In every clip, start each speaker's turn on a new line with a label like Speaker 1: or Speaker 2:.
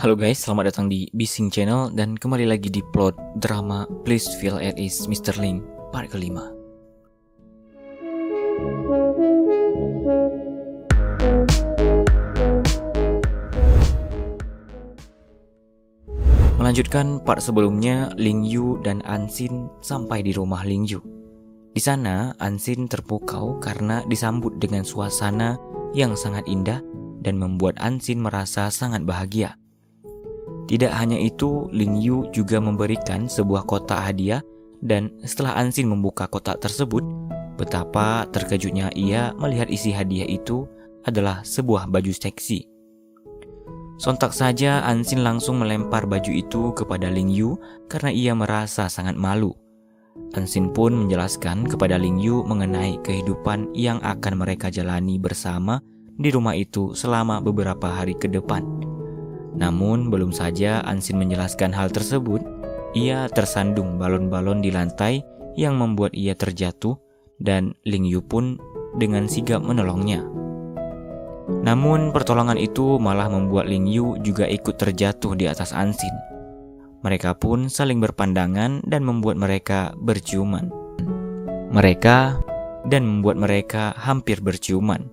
Speaker 1: Halo guys, selamat datang di Bising Channel dan kembali lagi di plot drama Please Feel at Ease Mr. Ling part kelima. Melanjutkan part sebelumnya, Ling Yu dan Ansin sampai di rumah Ling Yu. Di sana, Ansin terpukau karena disambut dengan suasana yang sangat indah dan membuat Ansin merasa sangat bahagia. Tidak hanya itu, Ling Yu juga memberikan sebuah kotak hadiah dan setelah Ansin membuka kotak tersebut, betapa terkejutnya ia melihat isi hadiah itu adalah sebuah baju seksi. Sontak saja Ansin langsung melempar baju itu kepada Ling Yu karena ia merasa sangat malu. Ansin pun menjelaskan kepada Ling Yu mengenai kehidupan yang akan mereka jalani bersama di rumah itu selama beberapa hari ke depan. Namun belum saja Ansin menjelaskan hal tersebut, ia tersandung balon-balon di lantai yang membuat ia terjatuh dan Ling Yu pun dengan sigap menolongnya. Namun pertolongan itu malah membuat Ling Yu juga ikut terjatuh di atas Ansin. Mereka pun saling berpandangan dan membuat mereka berciuman. Mereka hampir berciuman.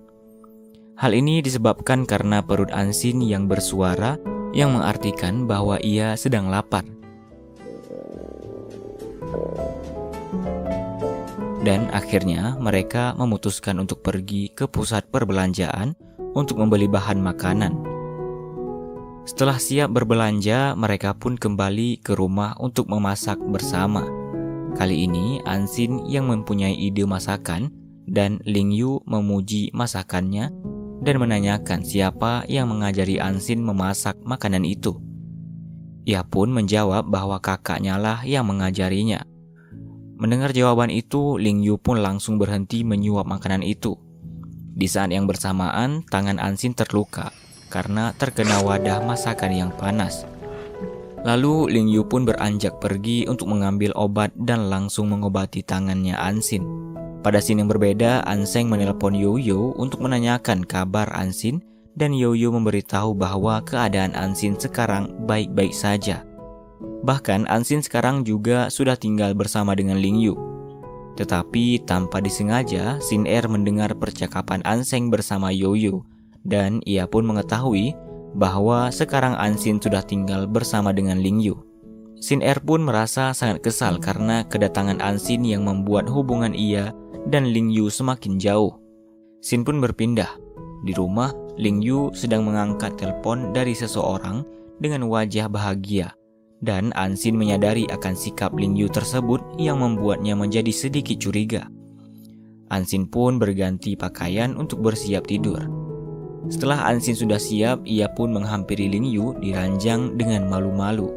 Speaker 1: Hal ini disebabkan karena perut Ansin yang bersuara yang mengartikan bahwa ia sedang lapar. Dan akhirnya mereka memutuskan untuk pergi ke pusat perbelanjaan untuk membeli bahan makanan. Setelah siap berbelanja, mereka pun kembali ke rumah untuk memasak bersama. Kali ini Ansin yang mempunyai ide masakan dan Ling Yu memuji masakannya dan menanyakan siapa yang mengajari Ansin memasak makanan itu. Ia pun menjawab bahwa kakaknya lah yang mengajarinya. Mendengar jawaban itu, Ling Yu pun langsung berhenti menyuap makanan itu. Di saat yang bersamaan, tangan Ansin terluka karena terkena wadah masakan yang panas. Lalu Ling Yu pun beranjak pergi untuk mengambil obat dan langsung mengobati tangannya Ansin. Pada scene yang berbeda, Anseng menelpon Yoyo untuk menanyakan kabar Ansin dan Yoyo memberitahu bahwa keadaan Ansin sekarang baik-baik saja. Bahkan Ansin sekarang juga sudah tinggal bersama dengan Ling Yu. Tetapi tanpa disengaja, Sin Er mendengar percakapan Anseng bersama Yoyo dan ia pun mengetahui bahwa sekarang Ansin sudah tinggal bersama dengan Ling Yu. Sin Er pun merasa sangat kesal karena kedatangan Ansin yang membuat hubungan ia dan Ling Yu semakin jauh. Sin pun berpindah. Di rumah, Ling Yu sedang mengangkat telepon dari seseorang dengan wajah bahagia. Dan Ansin menyadari akan sikap Ling Yu tersebut yang membuatnya menjadi sedikit curiga. Ansin pun berganti pakaian untuk bersiap tidur. Setelah Ansin sudah siap, ia pun menghampiri Ling Yu di ranjang dengan malu-malu.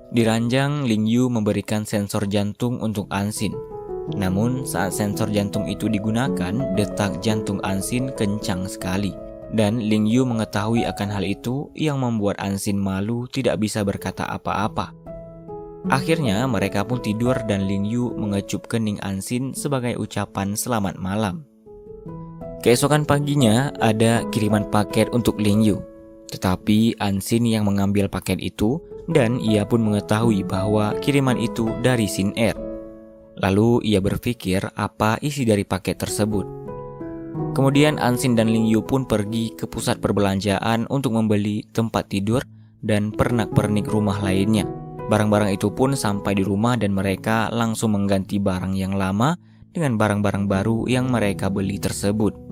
Speaker 1: Di ranjang, Ling Yu memberikan sensor jantung untuk Ansin. Namun saat sensor jantung itu digunakan, detak jantung Ansin kencang sekali. Dan Ling Yu mengetahui akan hal itu yang membuat Ansin malu tidak bisa berkata apa-apa. Akhirnya mereka pun tidur dan Ling Yu mengecup kening Ansin sebagai ucapan selamat malam. Keesokan paginya ada kiriman paket untuk Ling Yu. Tetapi Ansin yang mengambil paket itu dan ia pun mengetahui bahwa kiriman itu dari Sin Er. Lalu ia berpikir apa isi dari paket tersebut. Kemudian Ansin dan Ling Yu pun pergi ke pusat perbelanjaan untuk membeli tempat tidur dan pernak-pernik rumah lainnya. Barang-barang itu pun sampai di rumah dan mereka langsung mengganti barang yang lama dengan barang-barang baru yang mereka beli tersebut.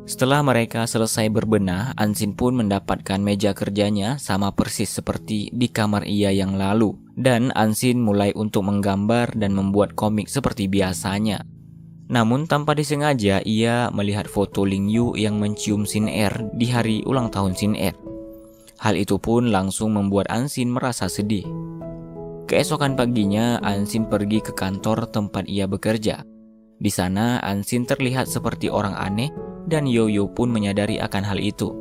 Speaker 1: Setelah mereka selesai berbenah, Ansin pun mendapatkan meja kerjanya sama persis seperti di kamar ia yang lalu. Dan Ansin mulai untuk menggambar dan membuat komik seperti biasanya. Namun tanpa disengaja ia melihat foto Ling Yu yang mencium Sin Er di hari ulang tahun Sin Er. Hal itu pun langsung membuat Ansin merasa sedih. Keesokan paginya Ansin pergi ke kantor tempat ia bekerja. Di sana Ansin terlihat seperti orang aneh dan Yoyo pun menyadari akan hal itu.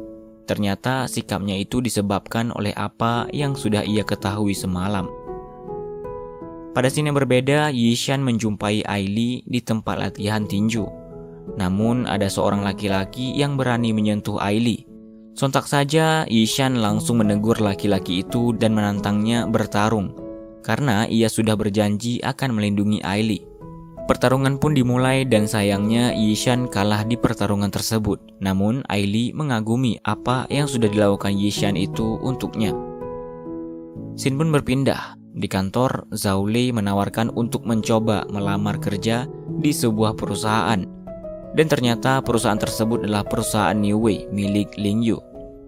Speaker 1: Ternyata sikapnya itu disebabkan oleh apa yang sudah ia ketahui semalam. Pada scene yang berbeda, Yishan menjumpai Aili di tempat latihan tinju. Namun ada seorang laki-laki yang berani menyentuh Aili. Sontak saja Yishan langsung menegur laki-laki itu dan menantangnya bertarung, karena ia sudah berjanji akan melindungi Aili. Pertarungan pun dimulai dan sayangnya Yishan kalah di pertarungan tersebut. Namun Aili mengagumi apa yang sudah dilakukan Yishan itu untuknya. Scene pun berpindah. Di kantor, Zhao Lei menawarkan untuk mencoba melamar kerja di sebuah perusahaan. Dan ternyata perusahaan tersebut adalah perusahaan New Way milik Ling Yu.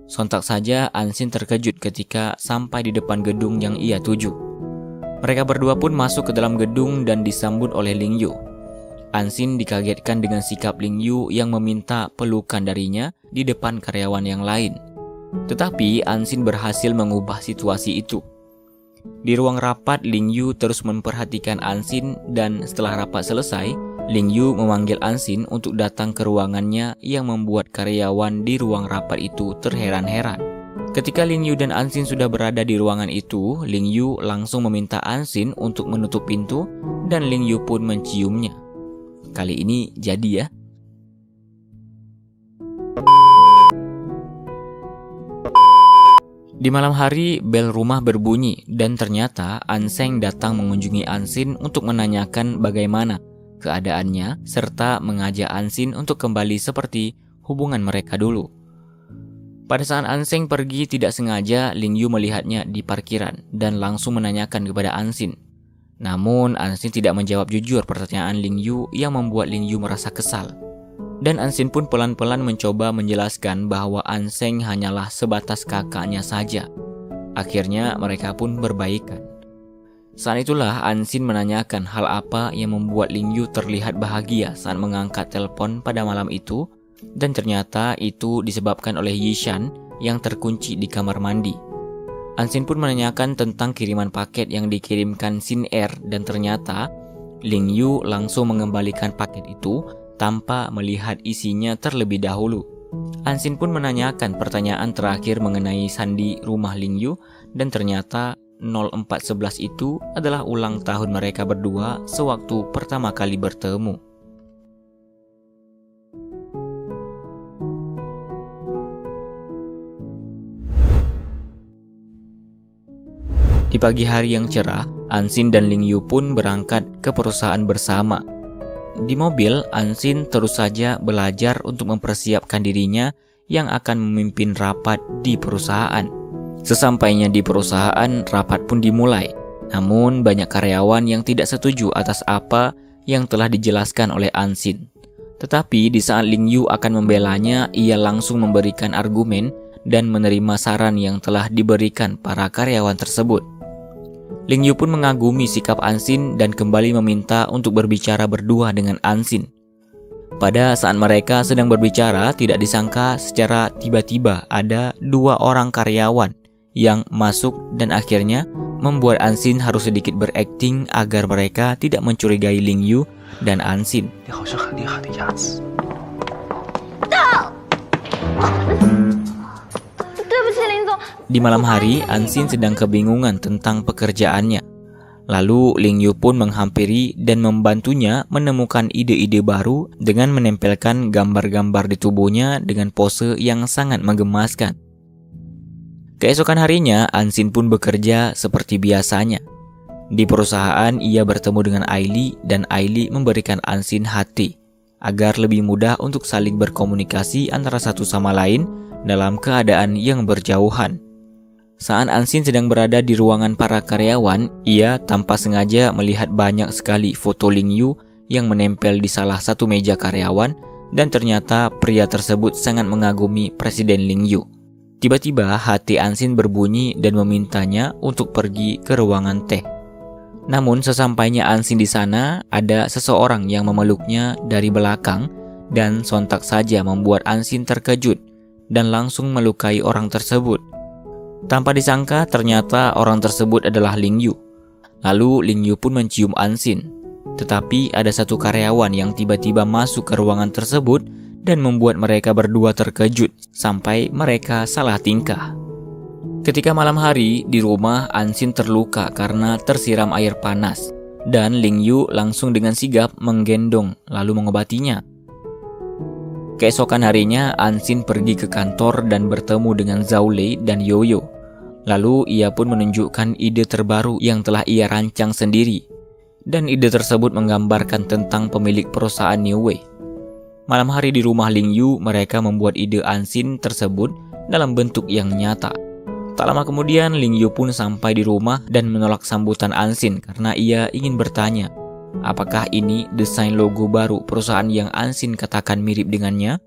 Speaker 1: Sontak saja Anxin terkejut ketika sampai di depan gedung yang ia tuju. Mereka berdua pun masuk ke dalam gedung dan disambut oleh Ling Yu. Anxin dikagetkan dengan sikap Ling Yu yang meminta pelukan darinya di depan karyawan yang lain. Tetapi Anxin berhasil mengubah situasi itu. Di ruang rapat, Ling Yu terus memperhatikan Anxin dan setelah rapat selesai, Ling Yu memanggil Anxin untuk datang ke ruangannya yang membuat karyawan di ruang rapat itu terheran-heran. Ketika Ling Yu dan Anxin sudah berada di ruangan itu, Ling Yu langsung meminta Anxin untuk menutup pintu dan Ling Yu pun menciumnya. Kali ini jadi ya. Di malam hari, bel rumah berbunyi dan ternyata Anseng datang mengunjungi Anxin untuk menanyakan bagaimana keadaannya serta mengajak Anxin untuk kembali seperti hubungan mereka dulu. Pada saat Anseng pergi tidak sengaja, Ling Yu melihatnya di parkiran dan langsung menanyakan kepada Anxin. Namun Anxin tidak menjawab jujur pertanyaan Ling Yu yang membuat Ling Yu merasa kesal. Dan Anxin pun pelan-pelan mencoba menjelaskan bahwa Anseng hanyalah sebatas kakaknya saja. Akhirnya mereka pun berbaikan. Saat itulah Anxin menanyakan hal apa yang membuat Ling Yu terlihat bahagia saat mengangkat telepon pada malam itu. Dan ternyata itu disebabkan oleh Yishan yang terkunci di kamar mandi. Anxin pun menanyakan tentang kiriman paket yang dikirimkan Sin Air dan ternyata Ling Yu langsung mengembalikan paket itu tanpa melihat isinya terlebih dahulu. Anxin pun menanyakan pertanyaan terakhir mengenai sandi rumah Ling Yu dan ternyata 0411 itu adalah ulang tahun mereka berdua sewaktu pertama kali bertemu. Di pagi hari yang cerah, Anxin dan Ling Yu pun berangkat ke perusahaan bersama. Di mobil, Anxin terus saja belajar untuk mempersiapkan dirinya yang akan memimpin rapat di perusahaan. Sesampainya di perusahaan, rapat pun dimulai. Namun banyak karyawan yang tidak setuju atas apa yang telah dijelaskan oleh Anxin. Tetapi di saat Ling Yu akan membelanya, ia langsung memberikan argumen dan menerima saran yang telah diberikan para karyawan tersebut. Ling Yu pun mengagumi sikap Anxin dan kembali meminta untuk berbicara berdua dengan Anxin. Pada saat mereka sedang berbicara, tidak disangka secara tiba-tiba ada dua orang karyawan yang masuk dan akhirnya membuat Anxin harus sedikit berakting agar mereka tidak mencurigai Ling Yu dan Anxin. Di malam hari, Anxin sedang kebingungan tentang pekerjaannya. Lalu Ling Yu pun menghampiri dan membantunya menemukan ide-ide baru dengan menempelkan gambar-gambar di tubuhnya dengan pose yang sangat menggemaskan. Keesokan harinya, Anxin pun bekerja seperti biasanya. Di perusahaan, ia bertemu dengan Aili dan Aili memberikan Anxin hati agar lebih mudah untuk saling berkomunikasi antara satu sama lain dalam keadaan yang berjauhan. Saat Anxin sedang berada di ruangan para karyawan, ia tanpa sengaja melihat banyak sekali foto Ling Yu yang menempel di salah satu meja karyawan dan ternyata pria tersebut sangat mengagumi Presiden Ling Yu. Tiba-tiba hati Anxin berbunyi dan memintanya untuk pergi ke ruangan teh. Namun sesampainya Anxin di sana, ada seseorang yang memeluknya dari belakang dan sontak saja membuat Anxin terkejut dan langsung melukai orang tersebut. Tanpa disangka ternyata orang tersebut adalah Ling Yu. Lalu Ling Yu pun mencium Anxin. Tetapi ada satu karyawan yang tiba-tiba masuk ke ruangan tersebut dan membuat mereka berdua terkejut sampai mereka salah tingkah. Ketika malam hari di rumah, Anxin terluka karena tersiram air panas dan Ling Yu langsung dengan sigap menggendong lalu mengobatinya. Keesokan harinya, Ansin pergi ke kantor dan bertemu dengan Zhao Lei dan Yoyo. Lalu ia pun menunjukkan ide terbaru yang telah ia rancang sendiri. Dan ide tersebut menggambarkan tentang pemilik perusahaan New Way. Malam hari di rumah Ling Yu, mereka membuat ide Ansin tersebut dalam bentuk yang nyata. Tak lama kemudian, Ling Yu pun sampai di rumah dan menolak sambutan Ansin karena ia ingin bertanya, apakah ini desain logo baru perusahaan yang Ansin katakan mirip dengannya?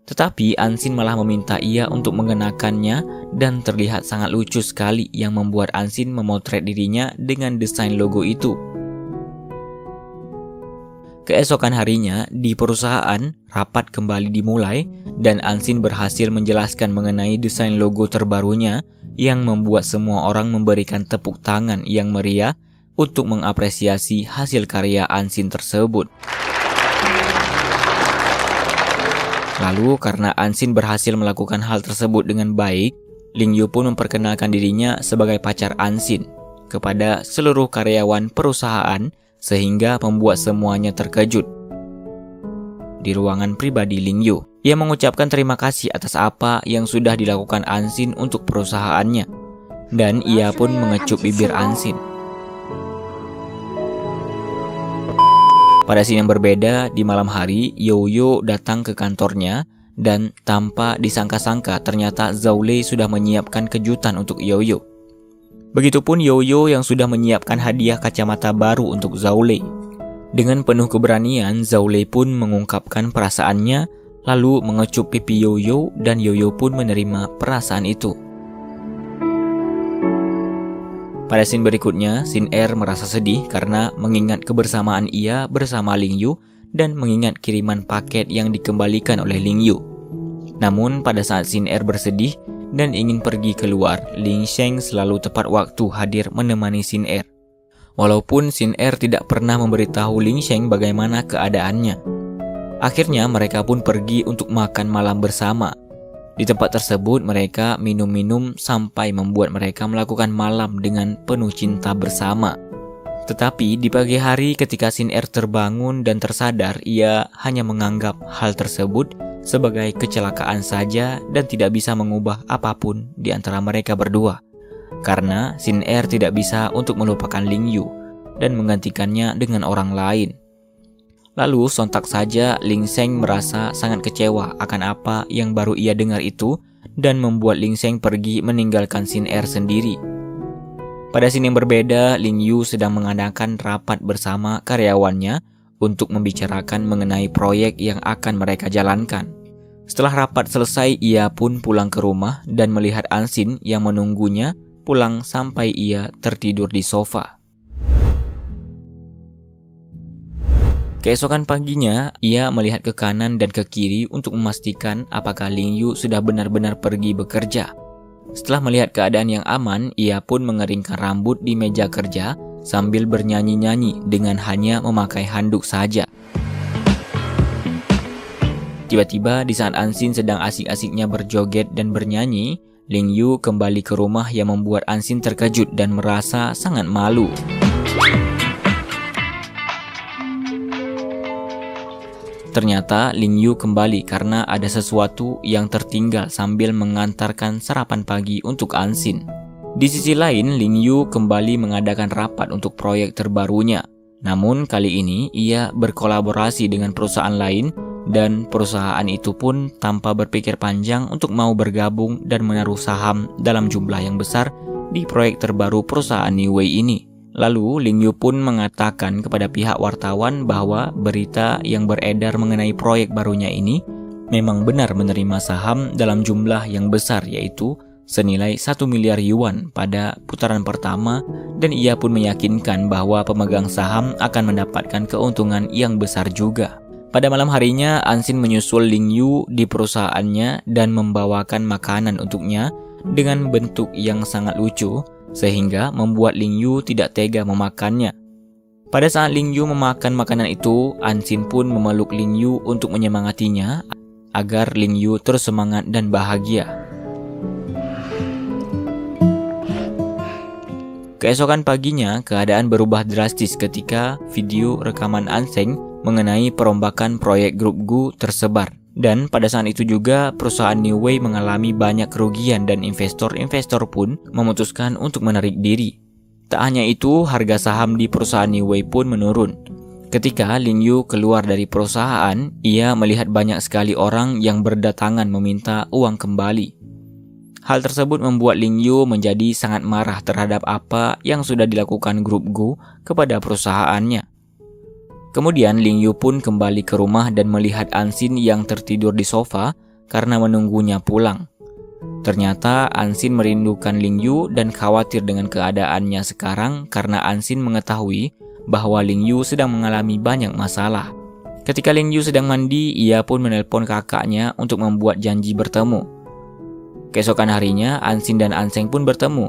Speaker 1: Tetapi Ansin malah meminta ia untuk mengenakannya dan terlihat sangat lucu sekali yang membuat Ansin memotret dirinya dengan desain logo itu. Keesokan harinya, di perusahaan, rapat kembali dimulai dan Ansin berhasil menjelaskan mengenai desain logo terbarunya yang membuat semua orang memberikan tepuk tangan yang meriah untuk mengapresiasi hasil karya Ansin tersebut. Lalu karena Ansin berhasil melakukan hal tersebut dengan baik, Ling Yu pun memperkenalkan dirinya sebagai pacar Ansin kepada seluruh karyawan perusahaan sehingga membuat semuanya terkejut. Di ruangan pribadi Ling Yu, ia mengucapkan terima kasih atas apa yang sudah dilakukan Ansin untuk perusahaannya, dan ia pun mengecup bibir Ansin. Pada scene yang berbeda, di malam hari, Yoyo datang ke kantornya dan tanpa disangka-sangka ternyata Zhao Lei sudah menyiapkan kejutan untuk Yoyo. Begitupun Yoyo yang sudah menyiapkan hadiah kacamata baru untuk Zhao Lei. Dengan penuh keberanian, Zhao Lei pun mengungkapkan perasaannya, lalu mengecup pipi Yoyo dan Yoyo pun menerima perasaan itu. Pada scene berikutnya, Sin Er merasa sedih karena mengingat kebersamaan ia bersama Ling Yu dan mengingat kiriman paket yang dikembalikan oleh Ling Yu. Namun pada saat Sin Er bersedih dan ingin pergi keluar, Ling Sheng selalu tepat waktu hadir menemani Sin Er. Walaupun Sin Er tidak pernah memberitahu Ling Sheng bagaimana keadaannya. Akhirnya mereka pun pergi untuk makan malam bersama. Di tempat tersebut mereka minum-minum sampai membuat mereka melakukan malam dengan penuh cinta bersama. Tetapi di pagi hari ketika Sin Er terbangun dan tersadar, ia hanya menganggap hal tersebut sebagai kecelakaan saja dan tidak bisa mengubah apapun di antara mereka berdua. Karena Sin Er tidak bisa untuk melupakan Ling Yu dan menggantikannya dengan orang lain. Lalu sontak saja Ling Sheng merasa sangat kecewa akan apa yang baru ia dengar itu dan membuat Ling Sheng pergi meninggalkan Sin Er sendiri. Pada scene yang berbeda, Ling Yu sedang mengadakan rapat bersama karyawannya untuk membicarakan mengenai proyek yang akan mereka jalankan. Setelah rapat selesai, ia pun pulang ke rumah dan melihat Ansin yang menunggunya pulang sampai ia tertidur di sofa. Keesokan paginya, ia melihat ke kanan dan ke kiri untuk memastikan apakah Ling Yu sudah benar-benar pergi bekerja. Setelah melihat keadaan yang aman, ia pun mengeringkan rambut di meja kerja sambil bernyanyi-nyanyi dengan hanya memakai handuk saja. Tiba-tiba di saat Ansin sedang asik-asiknya berjoget dan bernyanyi, Ling Yu kembali ke rumah yang membuat Ansin terkejut dan merasa sangat malu. Ternyata Ling Yu kembali karena ada sesuatu yang tertinggal sambil mengantarkan sarapan pagi untuk Ansin. Di sisi lain, Ling Yu kembali mengadakan rapat untuk proyek terbarunya. Namun kali ini ia berkolaborasi dengan perusahaan lain dan perusahaan itu pun tanpa berpikir panjang untuk mau bergabung dan menaruh saham dalam jumlah yang besar di proyek terbaru perusahaan New Way ini. Lalu Ling Yu pun mengatakan kepada pihak wartawan bahwa berita yang beredar mengenai proyek barunya ini memang benar menerima saham dalam jumlah yang besar, yaitu senilai 1 miliar yuan pada putaran pertama, dan ia pun meyakinkan bahwa pemegang saham akan mendapatkan keuntungan yang besar juga. Pada malam harinya, Ansin menyusul Ling Yu di perusahaannya dan membawakan makanan untuknya dengan bentuk yang sangat lucu, sehingga membuat Ling Yu tidak tega memakannya. Pada saat Ling Yu memakan makanan itu, Ansin pun memeluk Ling Yu untuk menyemangatinya agar Ling Yu terus semangat dan bahagia. Keesokan paginya, keadaan berubah drastis ketika video rekaman Ansin mengenai perombakan proyek grup Gu tersebar. Dan pada saat itu juga perusahaan New Way mengalami banyak kerugian dan investor-investor pun memutuskan untuk menarik diri. Tak hanya itu, harga saham di perusahaan New Way pun menurun. Ketika Lin Yu keluar dari perusahaan, ia melihat banyak sekali orang yang berdatangan meminta uang kembali. Hal tersebut membuat Lin Yu menjadi sangat marah terhadap apa yang sudah dilakukan grup Gu kepada perusahaannya. Kemudian Lin Yu pun kembali ke rumah dan melihat Ansin yang tertidur di sofa karena menunggunya pulang. Ternyata Ansin merindukan Lin Yu dan khawatir dengan keadaannya sekarang karena Ansin mengetahui bahwa Lin Yu sedang mengalami banyak masalah. Ketika Lin Yu sedang mandi, ia pun menelpon kakaknya untuk membuat janji bertemu. Keesokan harinya, Ansin dan Anseng pun bertemu.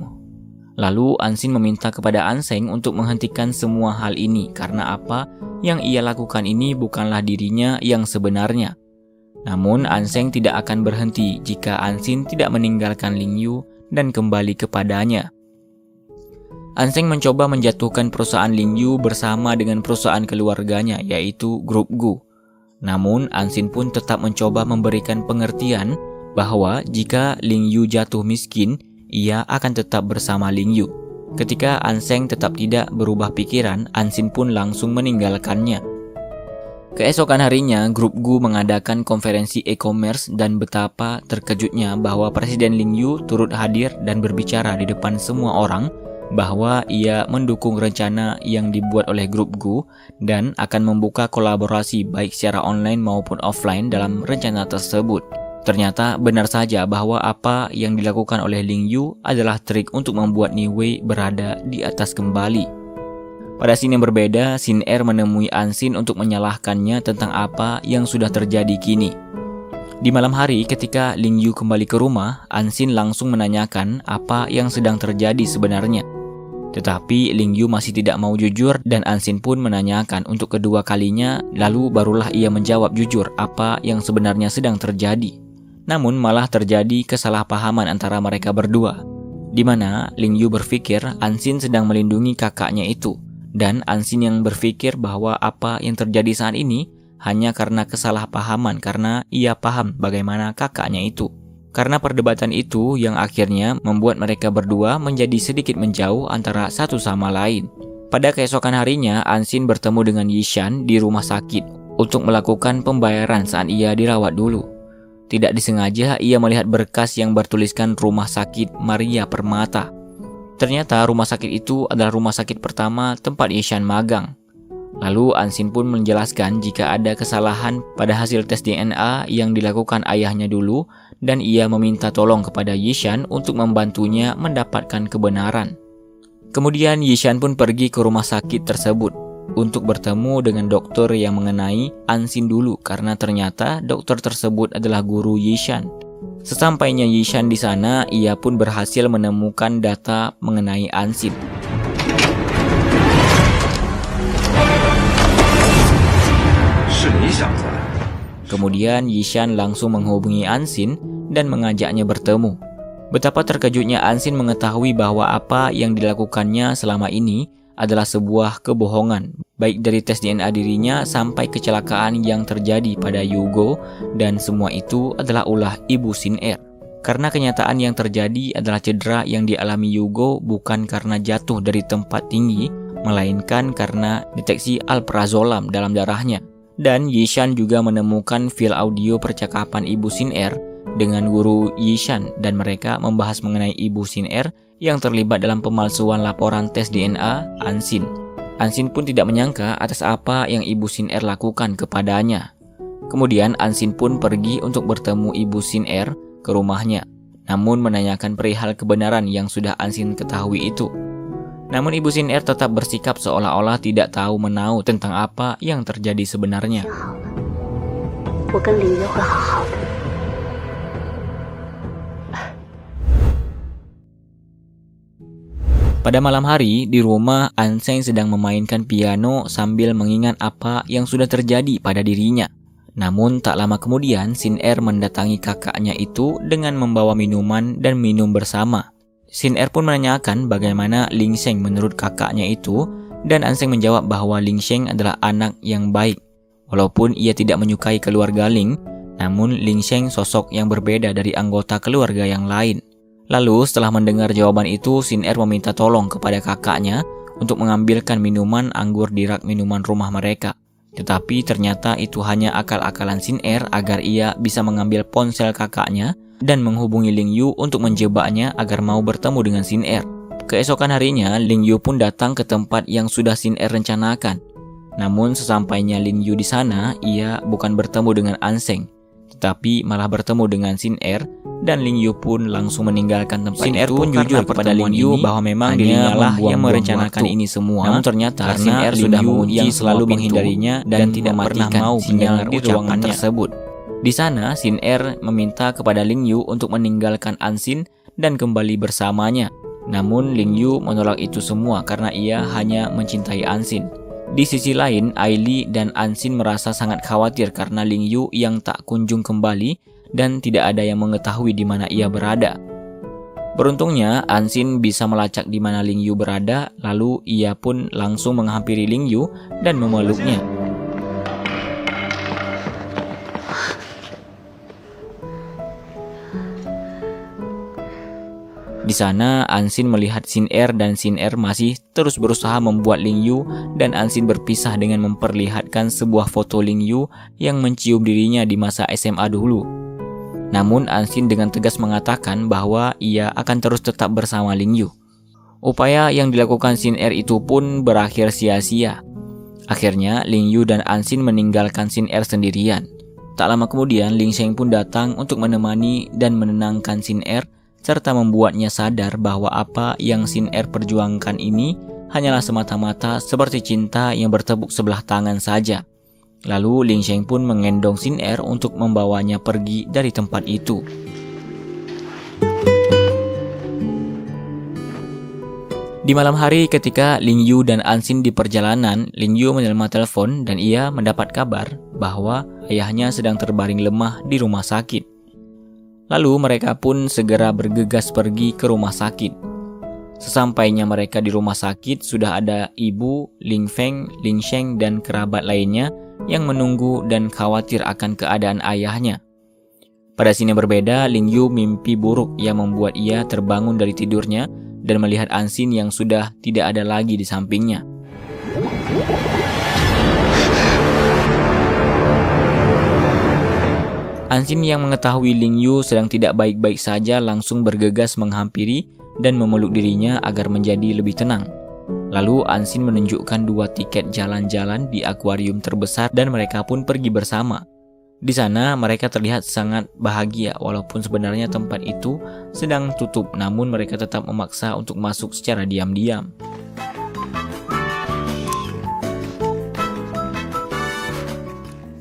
Speaker 1: Lalu Ansin meminta kepada Anseng untuk menghentikan semua hal ini karena apa yang ia lakukan ini bukanlah dirinya yang sebenarnya. Namun Anseng tidak akan berhenti jika Ansin tidak meninggalkan Lin Yu dan kembali kepadanya. Anseng mencoba menjatuhkan perusahaan Lin Yu bersama dengan perusahaan keluarganya yaitu Grup Gu. Namun Ansin pun tetap mencoba memberikan pengertian bahwa jika Lin Yu jatuh miskin, ia akan tetap bersama Lin Yu. Ketika Anseng tetap tidak berubah pikiran, Ansin pun langsung meninggalkannya. Keesokan harinya, Grup Gu mengadakan konferensi e-commerce dan betapa terkejutnya bahwa Presiden Lin Yu turut hadir dan berbicara di depan semua orang bahwa ia mendukung rencana yang dibuat oleh Grup Gu dan akan membuka kolaborasi baik secara online maupun offline dalam rencana tersebut. Ternyata benar saja bahwa apa yang dilakukan oleh Lin Yu adalah trik untuk membuat New Way berada di atas kembali. Pada scene yang berbeda, Sin Er menemui Ansin untuk menyalahkannya tentang apa yang sudah terjadi kini. Di malam hari ketika Lin Yu kembali ke rumah, Ansin langsung menanyakan apa yang sedang terjadi sebenarnya. Tetapi Lin Yu masih tidak mau jujur dan Ansin pun menanyakan untuk kedua kalinya, lalu barulah ia menjawab jujur apa yang sebenarnya sedang terjadi. Namun malah terjadi kesalahpahaman antara mereka berdua, di mana Lin Yu berpikir Ansin sedang melindungi kakaknya itu, dan Ansin yang berpikir bahwa apa yang terjadi saat ini hanya karena kesalahpahaman karena ia paham bagaimana kakaknya itu. Karena perdebatan itu yang akhirnya membuat mereka berdua menjadi sedikit menjauh antara satu sama lain. Pada keesokan harinya, Ansin bertemu dengan Yishan di rumah sakit untuk melakukan pembayaran saat ia dirawat dulu. Tidak disengaja ia melihat berkas yang bertuliskan Rumah Sakit Maria Permata. Ternyata rumah sakit itu adalah rumah sakit pertama tempat Yishan magang. Lalu Ansin pun menjelaskan jika ada kesalahan pada hasil tes DNA yang dilakukan ayahnya dulu dan ia meminta tolong kepada Yishan untuk membantunya mendapatkan kebenaran. Kemudian Yishan pun pergi ke rumah sakit tersebut untuk bertemu dengan dokter yang mengenai Ansin dulu karena ternyata dokter tersebut adalah guru Yishan. Sesampainya Yishan di sana, ia pun berhasil menemukan data mengenai Ansin. Kemudian Yishan langsung menghubungi Ansin dan mengajaknya bertemu. Betapa terkejutnya Ansin mengetahui bahwa apa yang dilakukannya selama ini adalah sebuah kebohongan, baik dari tes DNA dirinya sampai kecelakaan yang terjadi pada Yugo, dan semua itu adalah ulah ibu Sin Er. Karena kenyataan yang terjadi adalah cedera yang dialami Yugo bukan karena jatuh dari tempat tinggi, melainkan karena deteksi alprazolam dalam darahnya. Dan Yishan juga menemukan file audio percakapan ibu Sin Er dengan guru Yishan dan mereka membahas mengenai ibu Sin Er yang terlibat dalam pemalsuan laporan tes DNA Ansin. Ansin pun tidak menyangka atas apa yang ibu Sin Er lakukan kepadanya. Kemudian Ansin pun pergi untuk bertemu ibu Sin Er ke rumahnya, namun menanyakan perihal kebenaran yang sudah Ansin ketahui itu. Namun ibu Sin Er tetap bersikap seolah-olah tidak tahu menau tentang apa yang terjadi sebenarnya. Pada malam hari, di rumah, Anseng sedang memainkan piano sambil mengingat apa yang sudah terjadi pada dirinya. Namun tak lama kemudian, Sin Er mendatangi kakaknya itu dengan membawa minuman dan minum bersama. Sin Er pun menanyakan bagaimana Ling Sheng menurut kakaknya itu, dan Anseng menjawab bahwa Ling Sheng adalah anak yang baik. Walaupun ia tidak menyukai keluarga Ling, Namun Ling Sheng sosok yang berbeda dari anggota keluarga yang lain. Lalu setelah mendengar jawaban itu, Sin Er meminta tolong kepada kakaknya untuk mengambilkan minuman anggur di rak minuman rumah mereka. Tetapi ternyata itu hanya akal-akalan Sin Er agar ia bisa mengambil ponsel kakaknya dan menghubungi Ling Yu untuk menjebaknya agar mau bertemu dengan Sin Er. Keesokan harinya, Ling Yu pun datang ke tempat yang sudah Sin Er rencanakan. Namun sesampainya Ling Yu di sana, ia bukan bertemu dengan Anseng, tetapi malah bertemu dengan Sin Er, dan Ling Yu pun langsung meninggalkan tempat
Speaker 2: Sin Er
Speaker 1: itu
Speaker 2: pun jujur kepada Ling Yu
Speaker 1: bahwa memang
Speaker 2: hanya
Speaker 1: dirinya lah yang
Speaker 2: membuang-buang
Speaker 1: merencanakan
Speaker 2: waktu.
Speaker 1: ini semua.
Speaker 2: Namun
Speaker 1: ternyata
Speaker 2: karena
Speaker 1: Sin Er
Speaker 2: Ling
Speaker 1: sudah
Speaker 2: Yu
Speaker 1: mengunci
Speaker 2: yang
Speaker 1: selalu
Speaker 2: selalu
Speaker 1: menghindarinya dan tidak pernah mau
Speaker 2: sinyal
Speaker 1: mendengar
Speaker 2: di
Speaker 1: ucapan
Speaker 2: ruangannya
Speaker 1: tersebut. Di sana, Sin Er meminta kepada Ling Yu untuk meninggalkan Ansin dan kembali bersamanya. Namun Ling Yu menolak itu semua karena ia hanya mencintai Ansin. Di sisi lain, Aili dan Ansin merasa sangat khawatir karena Ling Yu yang tak kunjung kembali dan tidak ada yang mengetahui di mana ia berada. Beruntungnya, Ansin bisa melacak di mana Ling Yu berada, lalu ia pun langsung menghampiri Ling Yu dan memeluknya. Di sana, Ansin melihat Sin Er dan Sin Er masih terus berusaha membuat Ling Yu dan Ansin berpisah dengan memperlihatkan sebuah foto Ling Yu yang mencium dirinya di masa SMA dulu. Namun Ansin dengan tegas mengatakan bahwa ia akan terus tetap bersama Ling Yu. Upaya yang dilakukan Sin Er itu pun berakhir sia-sia. Akhirnya Ling Yu dan Ansin meninggalkan Sin Er sendirian. Tak lama kemudian Ling Sheng pun datang untuk menemani dan menenangkan Sin Er, serta membuatnya sadar bahwa apa yang Sin Er perjuangkan ini hanyalah semata-mata seperti cinta yang bertepuk sebelah tangan saja. Lalu Ling Sheng pun mengendong Sin Er untuk membawanya pergi dari tempat itu. Di malam hari ketika Ling Yu dan Ansin di perjalanan, Ling Yu menerima telepon dan ia mendapat kabar bahwa ayahnya sedang terbaring lemah di rumah sakit. Lalu mereka pun segera bergegas pergi ke rumah sakit. Sesampainya mereka di rumah sakit, sudah ada ibu, Ling Feng, Ling Sheng, dan kerabat lainnya yang menunggu dan khawatir akan keadaan ayahnya. Pada scene yang berbeda, Ling Yu mimpi buruk yang membuat ia terbangun dari tidurnya dan melihat Ansin yang sudah tidak ada lagi di sampingnya. Ansin yang mengetahui Ling Yu sedang tidak baik-baik saja langsung bergegas menghampiri dan memeluk dirinya agar menjadi lebih tenang. Lalu Ansin menunjukkan 2 tiket jalan-jalan di akuarium terbesar dan mereka pun pergi bersama. Di sana mereka terlihat sangat bahagia walaupun sebenarnya tempat itu sedang tutup, namun mereka tetap memaksa untuk masuk secara diam-diam.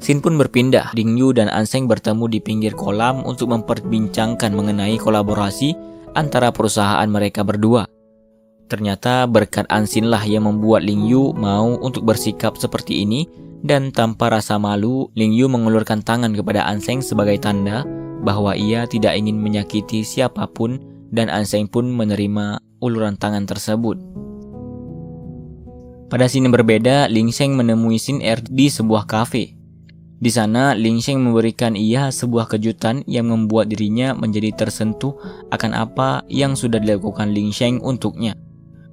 Speaker 1: Scene pun berpindah. Ling Yu dan Anseng bertemu di pinggir kolam untuk memperbincangkan mengenai kolaborasi antara perusahaan mereka berdua. Ternyata berkat Ansin lah yang membuat Ling Yu mau untuk bersikap seperti ini, dan tanpa rasa malu, Ling Yu mengulurkan tangan kepada Anseng sebagai tanda bahwa ia tidak ingin menyakiti siapapun, dan Anseng pun menerima uluran tangan tersebut. Pada scene yang berbeda, Ling Sheng menemui Sin Er di sebuah kafe. Di sana, Ling Sheng memberikan ia sebuah kejutan yang membuat dirinya menjadi tersentuh akan apa yang sudah dilakukan Ling Sheng untuknya.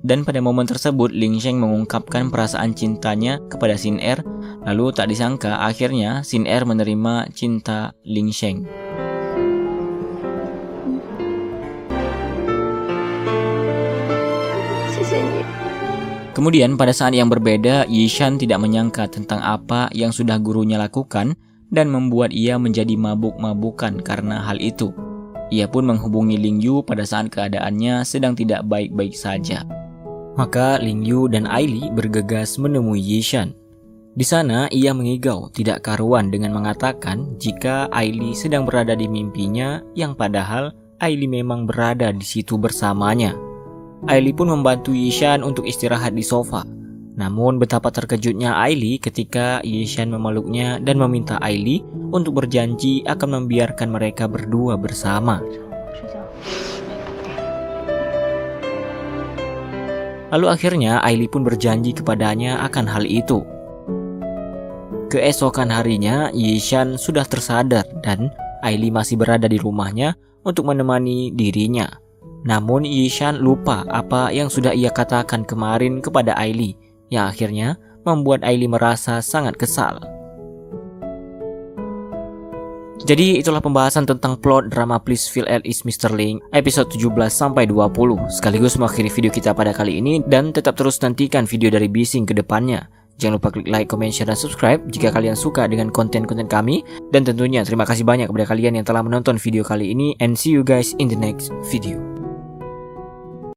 Speaker 1: Dan pada momen tersebut, Ling Sheng mengungkapkan perasaan cintanya kepada Sin Er, lalu tak disangka akhirnya Sin Er menerima cinta Ling Sheng. Kemudian pada saat yang berbeda, Yishan tidak menyangka tentang apa yang sudah gurunya lakukan dan membuat ia menjadi mabuk-mabukan karena hal itu. Ia pun menghubungi Ling Yu pada saat keadaannya sedang tidak baik-baik saja. Maka Ling Yu dan Aili bergegas menemui Yishan. Di sana ia mengigau tidak karuan dengan mengatakan jika Aili sedang berada di mimpinya, yang padahal Aili memang berada di situ bersamanya. Aili pun membantu Yishan untuk istirahat di sofa. Namun betapa terkejutnya Aili ketika Yishan memeluknya dan meminta Aili untuk berjanji akan membiarkan mereka berdua bersama. Lalu akhirnya Aili pun berjanji kepadanya akan hal itu. Keesokan harinya, Yishan sudah tersadar dan Ailey masih berada di rumahnya untuk menemani dirinya. Namun Yishan lupa apa yang sudah ia katakan kemarin kepada Ailey, yang akhirnya membuat Ailey merasa sangat kesal. Jadi itulah pembahasan tentang plot drama Please Feel at Ease Mr. Ling episode 17-20. Sekaligus mengakhiri video kita pada kali ini, dan tetap terus nantikan video dari Bising ke depannya. Jangan lupa klik like, comment, share, dan subscribe jika kalian suka dengan konten-konten kami. Dan tentunya terima kasih banyak kepada kalian yang telah menonton video kali ini, and see you guys in the next video.